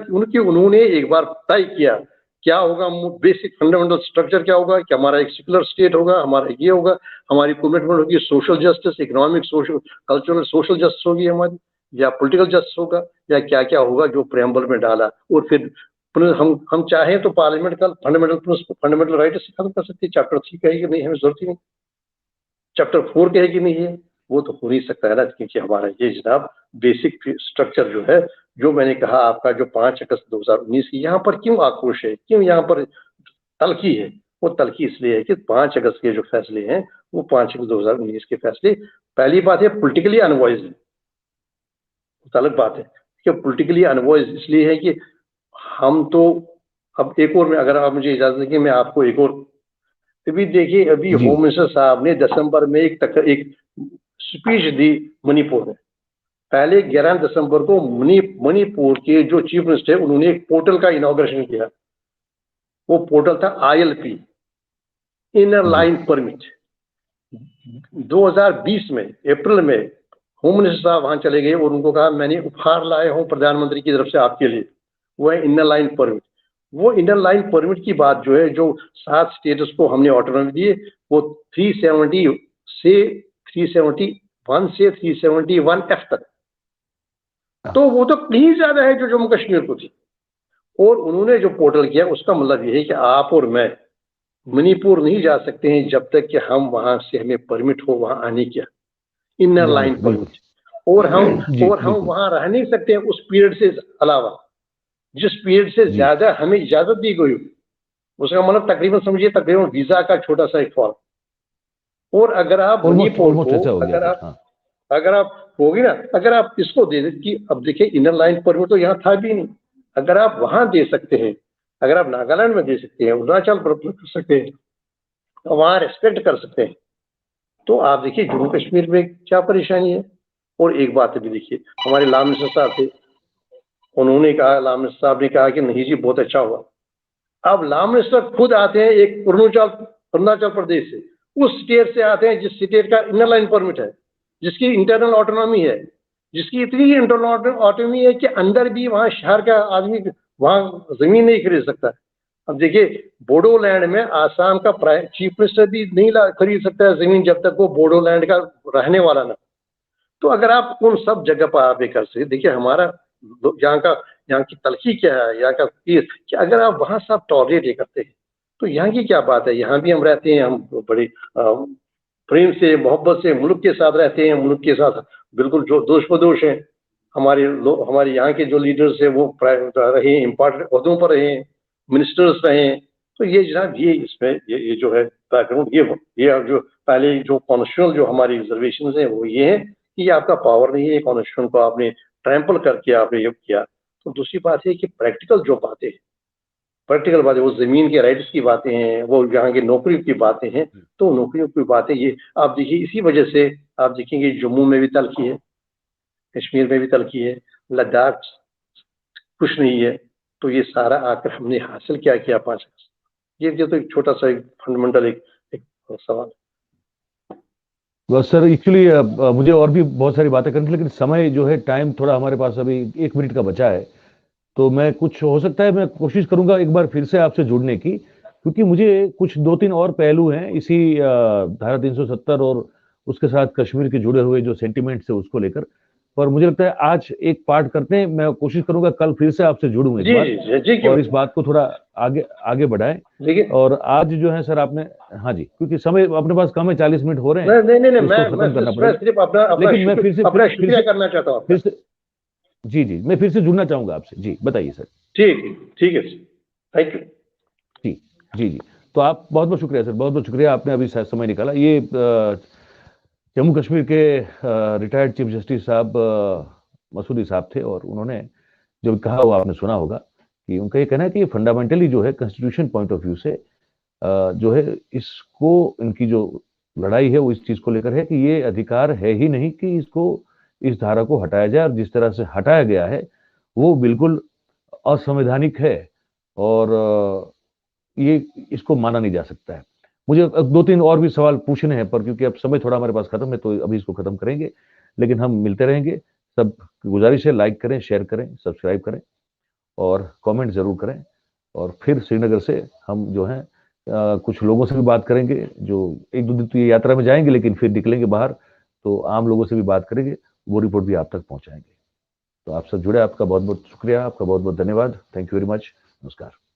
उन्होंने एक बार तय किया क्या होगा, बेसिक फंडामेंटल स्ट्रक्चर क्या होगा, कि हमारा एक सेक्युलर स्टेट होगा, हमारा ये होगा, हमारी कमिटमेंट होगी social justice, economic, social, cultural, social justice होगी हमारी, या पॉलिटिकल जस्टिस होगा, या क्या क्या होगा जो प्रेम्बल में डाला। और फिर हम चाहें तो पार्लियामेंट का फंडामेंटल राइट से खत्म कर सकते हैं। चैप्टर 3 कहेगी नहीं, हमें जरूरत ही नहीं। चैप्टर 4 कहेगी नहीं है, वो तो हो नहीं सकता है ना, क्योंकि हमारा ये जनाब बेसिक स्ट्रक्चर जो है, जो मैंने कहा आपका जो 5 अगस्त 2019 की, यहाँ पर क्यों आक्रोश है, क्यों यहाँ पर तलखी है? वो तलखी इसलिए है कि 5 अगस्त के जो फैसले हैं वो 5 अगस्त 2019 के फैसले, पहली बात है पोलिटिकली अनवॉइज है, अलग बात है कि पोलिटिकली अनवॉइज इसलिए है कि हम तो अब एक और में, अगर आप मुझे इजाजत देंगे मैं आपको एक और, अभी देखिए, अभी होम मिनिस्टर साहब ने दिसंबर में एक स्पीच दी मणिपुर में। पहले 11 दिसंबर को मणिपुर के जो चीफ मिनिस्टर उन्होंने एक पोर्टल का इनॉग्रेशन किया। वो पोर्टल था ILP, इनर लाइन परमिट। 2020 में अप्रैल में होम मिनिस्टर साहब वहां चले गए और उनको कहा मैंने उपहार लाया हूं प्रधानमंत्री की तरफ से आपके लिए, वो है इनर लाइन परमिट। वो इनर लाइन परमिट की बात जो है, जो 7 स्टेट्स को हमने ऑटोनॉमी दिए, वो 371 से 371F तक, तो वो तो कहीं ज्यादा है जो जम्मू कश्मीर को थी। और उन्होंने जो पोर्टल किया उसका मतलब ये है कि आप और मैं मणिपुर नहीं जा सकते हैं जब तक कि हम वहां से, हमें परमिट हो वहां आने का, इनर लाइन परमिट। और हम वहां रह नहीं सकते हैं उस पीरियड से अलावा, जिस पीरियड से ज्यादा हमें इजाजत दी गई। उसका मतलब तकरीबन समझिए तकरीबन वीजा का छोटा सा एक फॉर्म। और अगर आप मणिपुर को, अगर आप होगी ना, अगर आप इसको दे दें कि अब देखिए इनर लाइन परमिट तो यहाँ था भी नहीं, अगर आप वहां दे सकते हैं, अगर आप नागालैंड में दे सकते हैं, अरुणाचल प्रदेश कर सकते हैं, तो वहां रेस्पेक्ट कर सकते हैं, तो आप देखिए जम्मू कश्मीर में क्या परेशानी है। और एक बात भी देखिए, हमारे लॉ मिनिस्टर साहब थे, उन्होंने कहा, लॉ मिनिस्टर साहब ने कहा कि नहीं जी बहुत अच्छा हुआ। अब लॉ मिनिस्टर खुद आते हैं एक अरुणाचल प्रदेश से, उस स्टेट से आते हैं जिस स्टेट का इनर लाइन परमिट है, जिसकी इंटरनल ऑटोनॉमी है, जिसकी इतनी इंटरनल ऑटोनॉमी है कि अंदर भी वहां शहर का आदमी वहां जमीन नहीं खरीद सकता। अब देखिए बोडोलैंड में आसाम का चीफ मिनिस्टर भी नहीं खरीद सकता है जमीन जब तक वो बोडोलैंड का रहने वाला ना। तो अगर आप उन सब जगह पर आप कर सकते, देखिए हमारा यहाँ की तलखी क्या है, यहाँ का कि अगर आप वहां सब टॉलरेट करते हैं तो यहाँ की क्या बात है। यहाँ भी हम रहते हैं, हम बड़े प्रेम से मोहब्बत से मुल्क के साथ रहते हैं, मुल्क के साथ बिल्कुल जो दोष बदोष हैं। हमारे यहाँ के जो लीडर्स हैं वो रहे, इम्पोर्टेंट ओहदों पर रहे, मिनिस्टर्स रहे। तो ये जनाब ये इसमें ये जो है बैकग्राउंड, ये जो पहले जो कॉन्स्टिट्यूशनल जो हमारी रिजर्वेशन है वो ये है कि आपका पावर नहीं है, कॉन्स्टिट्यूशन को आपने ट्रैम्पल करके आपने ये किया। तो दूसरी बात है कि प्रैक्टिकल जो बातें, प्रैक्टिकल बातें, वो जमीन के राइट्स की बातें हैं, वो यहाँ की नौकरी की बातें हैं, तो नौकरियों की बातें ये आप देखिए, इसी वजह से आप देखेंगे जम्मू में भी तलखी है, कश्मीर में भी तलखी है, लद्दाख कुछ नहीं है। तो ये सारा आकर हमने हासिल क्या किया 5 अगस्त। ये तो एक छोटा सा एक फंडामेंटल एक सवाल। बस सर एक्चुअली मुझे और भी बहुत सारी बातें करनी थी, लेकिन समय जो है, टाइम थोड़ा हमारे पास अभी 1 मिनट का बचा है। तो मैं कुछ हो सकता है मैं कोशिश करूंगा एक बार फिर से आपसे जुड़ने की, क्योंकि मुझे कुछ 2-3 और पहलू हैं इसी धारा 370 और उसके साथ कश्मीर के जुड़े हुए जो सेंटिमेंट्स है उसको लेकर। पर मुझे लगता है आज एक पार्ट करते हैं, मैं कोशिश करूंगा कल फिर से आपसे जुड़ूं एक बार और इस बात को थोड़ा आगे बढ़ाएं। और आज जो है सर आपने, हाँ जी, क्योंकि समय अपने पास कम है, 40 मिनट हो रहे हैं। नहीं, मैं सिर्फ अपना शुक्रिया करना चाहता हूँ। जी, मैं फिर से जुड़ना चाहूंगा आपसे। जी बताइए सर। ठीक है, थैंक यू। जी। तो आप बहुत बहुत शुक्रिया सर, बहुत बहुत शुक्रिया, आपने अभी समय निकाला। ये जम्मू कश्मीर के रिटायर्ड चीफ जस्टिस साहब मसूदी साहब थे, और उन्होंने जो कहा वो आपने सुना होगा कि उनका ये कहना है कि ये फंडामेंटली जो है कॉन्स्टिट्यूशन पॉइंट ऑफ व्यू से जो है इसको, इनकी जो लड़ाई है वो इस चीज को लेकर है कि ये अधिकार है ही नहीं कि इसको इस धारा को हटाया जाए, और जिस तरह से हटाया गया है वो बिल्कुल असंवैधानिक है, और ये इसको माना नहीं जा सकता है। मुझे 2-3 और भी सवाल पूछने हैं, पर क्योंकि अब समय थोड़ा हमारे पास खत्म है तो अभी इसको खत्म करेंगे, लेकिन हम मिलते रहेंगे। सब गुजारिश है, लाइक करें, शेयर करें, सब्सक्राइब करें और कमेंट ज़रूर करें। और फिर श्रीनगर से हम जो है कुछ लोगों से भी बात करेंगे, जो 1-2 दिन तो ये यात्रा में जाएंगे, लेकिन फिर निकलेंगे बाहर तो आम लोगों से भी बात करेंगे, वो रिपोर्ट भी आप तक पहुंचाएंगे। तो आप सब जुड़े, आपका बहुत बहुत शुक्रिया, आपका बहुत बहुत धन्यवाद। Thank you very much. नमस्कार।